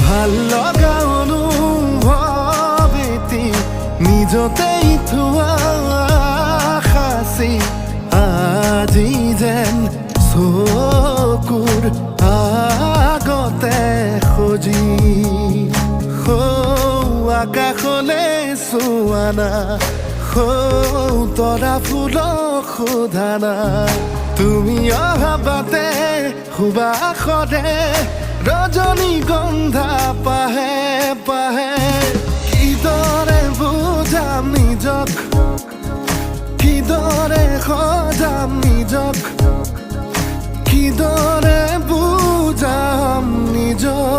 ভাল লগা অনুভৱ এটি নিজতেই থোৱা সাঁচি আজি যেন চকুৰ আগতে সজি আকাশলে চোৱা না তৰা ফুলক সোধা না তুমি অহা বাটে সুবাসৰে ৰজনীগন্ধা পাহে পাহে কিদৰে বুজাম নিজক কিদৰে সজাম নিজক কিদৰে বুজাম নিজক